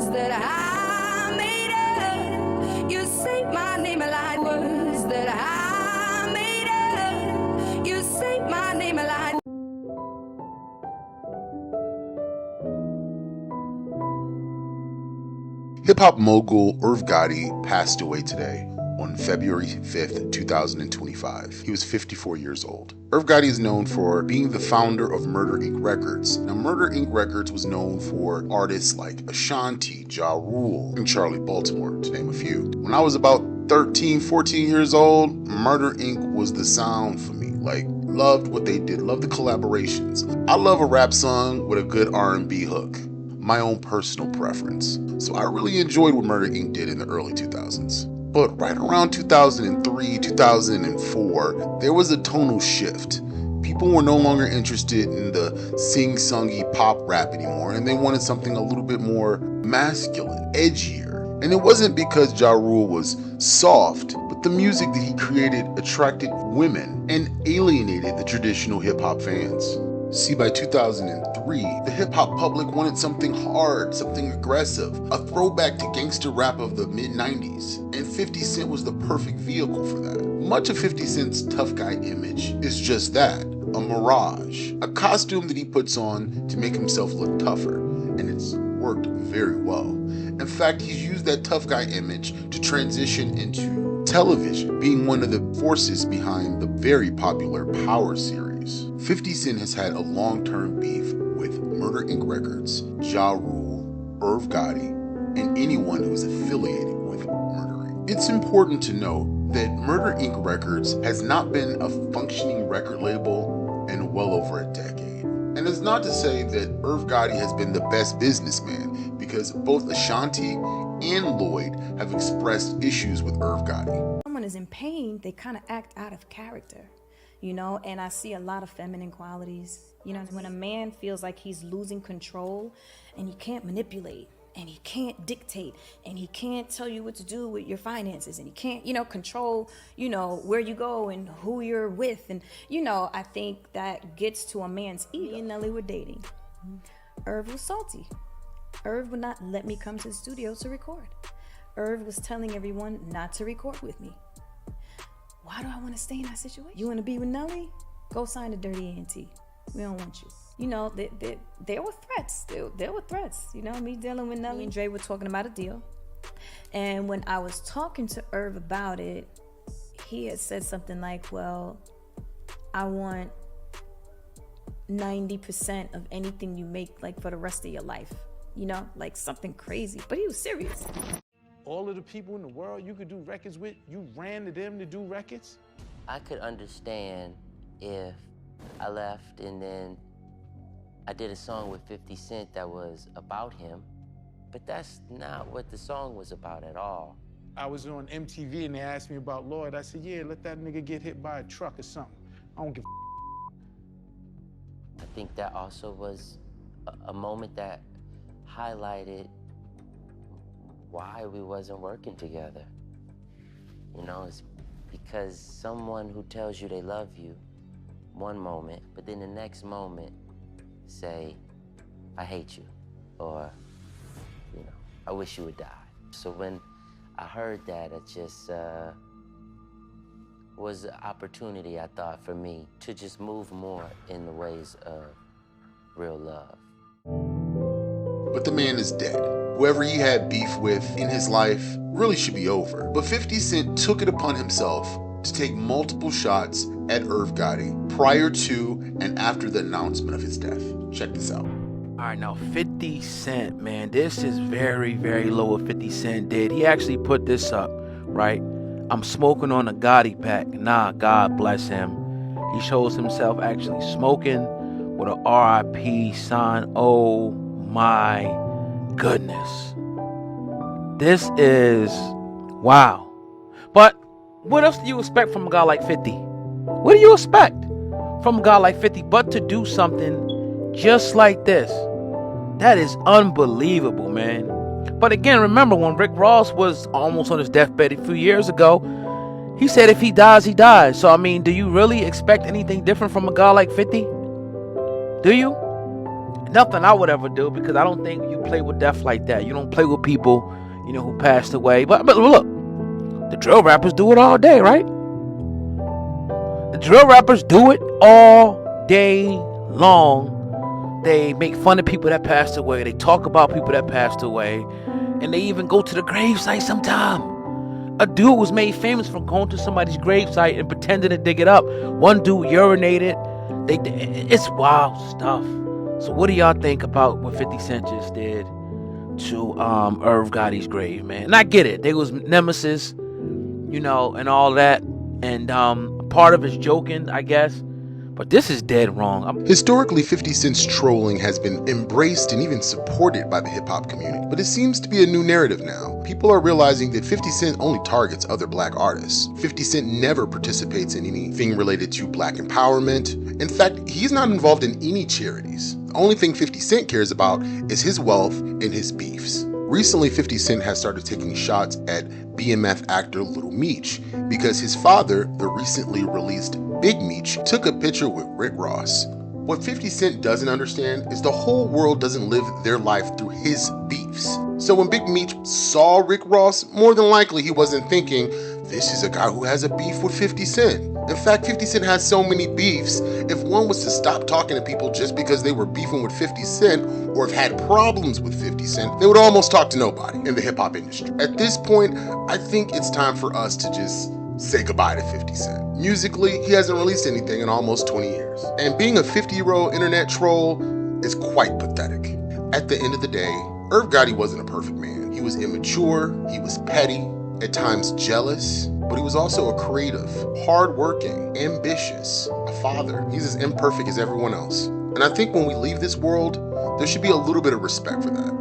that I made up. You say my name like words that I made up. You say my name like. Hip-hop mogul Irv Gotti passed away today on February 5th, 2025. He was 54 years old. Irv Gotti is known for being the founder of Murder Inc. Records. Now, Murder Inc. Records was known for artists like Ashanti, Ja Rule, and Charlie Baltimore, to name a few. When I was about 13, 14 years old, Murder Inc. was the sound for me. Loved what they did, loved the collaborations. I love a rap song with a good R&B hook. My own personal preference. So I really enjoyed what Murder Inc. did in the early 2000s. But right around 2003, 2004, there was a tonal shift. People were no longer interested in the sing-songy pop rap anymore, and they wanted something a little bit more masculine, edgier. And it wasn't because Ja Rule was soft, but the music that he created attracted women and alienated the traditional hip-hop fans. See, by 2003, the hip-hop public wanted something hard, something aggressive, a throwback to gangster rap of the mid-90s, and 50 Cent was the perfect vehicle for that. Much of 50 Cent's tough guy image is just that, a mirage, a costume that he puts on to make himself look tougher, and it's worked very well. In fact, he's used that tough guy image to transition into television, being one of the forces behind the very popular Power series. 50 Cent has had a long-term beef with Murder Inc. Records, Ja Rule, Irv Gotti, and anyone who is affiliated with Murder Inc. It's important to know that Murder Inc. Records has not been a functioning record label in well over a decade. And it's not to say that Irv Gotti has been the best businessman, because both Ashanti and Lloyd have expressed issues with Irv Gotti. Someone is in pain, they kind of act out of character. And I see a lot of feminine qualities. When a man feels like he's losing control and he can't manipulate and he can't dictate and he can't tell you what to do with your finances and he can't, control, where you go and who you're with. And, I think that gets to a man's ego. Me and Nelly were dating. Irv was salty. Irv would not let me come to the studio to record. Irv was telling everyone not to record with me. Why do I want to stay in that situation? You want to be with Nelly? Go sign a dirty A&T. We don't want you. There were threats. There were threats. Me dealing with Nelly and Dre were talking about a deal. And when I was talking to Irv about it, he had said something like, well, I want 90% of anything you make, for the rest of your life. Something crazy. But he was serious. All of the people in the world you could do records with, you ran to them to do records? I could understand if I left and then I did a song with 50 Cent that was about him, but that's not what the song was about at all. I was on MTV and they asked me about Lloyd. I said, yeah, let that nigga get hit by a truck or something. I don't give a I think that also was a moment that highlighted why we wasn't working together. It's because someone who tells you they love you one moment, but then the next moment say, I hate you, or, I wish you would die. So when I heard that, it just was an opportunity, I thought, for me to just move more in the ways of real love. But the man is dead. Whoever he had beef with in his life really should be over. But 50 Cent took it upon himself to take multiple shots at Irv Gotti prior to and after the announcement of his death. Check this out. All right, now 50 Cent, man, this is very, very low what 50 Cent did. He actually put this up, right? I'm smoking on a Gotti pack. Nah, God bless him. He shows himself actually smoking with a RIP sign. Oh my goodness. This is wow. But what else do you expect from a guy like 50? What do you expect from a guy like 50 but to do something just like this? That is unbelievable, man. But again, remember when Rick Ross was almost on his deathbed a few years ago, he said if he dies, he dies. So, do you really expect anything different from a guy like 50? Do you? Nothing I would ever do, because I don't think you play with death like that. You don't play with people, who passed away. But look, the drill rappers do it all day, right? The drill rappers do it all day long. They make fun of people that passed away. They talk about people that passed away. And they even go to the gravesite sometime. A dude was made famous from going to somebody's gravesite and pretending to dig it up. One dude urinated. It's wild stuff. So what do y'all think about what 50 Cent just did to Irv Gotti's grave, man? And I get it. They was nemesis, and all that. And part of it's joking, I guess. But this is dead wrong. Historically, 50 Cent's trolling has been embraced and even supported by the hip-hop community, but it seems to be a new narrative now. People are realizing that 50 Cent only targets other black artists. 50 Cent never participates in anything related to black empowerment. In fact, he's not involved in any charities. The only thing 50 Cent cares about is his wealth and his beefs. Recently, 50 Cent has started taking shots at BMF actor Little Meech because his father, the recently released Big Meech, took a picture with Rick Ross. What 50 Cent doesn't understand is the whole world doesn't live their life through his beefs. So when Big Meech saw Rick Ross, more than likely he wasn't thinking, this is a guy who has a beef with 50 Cent. In fact, 50 Cent has so many beefs, if one was to stop talking to people just because they were beefing with 50 Cent or have had problems with 50 Cent, they would almost talk to nobody in the hip-hop industry. At this point, I think it's time for us to just say goodbye to 50 Cent. Musically, he hasn't released anything in almost 20 years. And being a 50-year-old internet troll is quite pathetic. At the end of the day, Irv Gotti wasn't a perfect man. He was immature, he was petty, at times jealous, but he was also a creative, hardworking, ambitious, a father. He's as imperfect as everyone else. And I think when we leave this world, there should be a little bit of respect for that.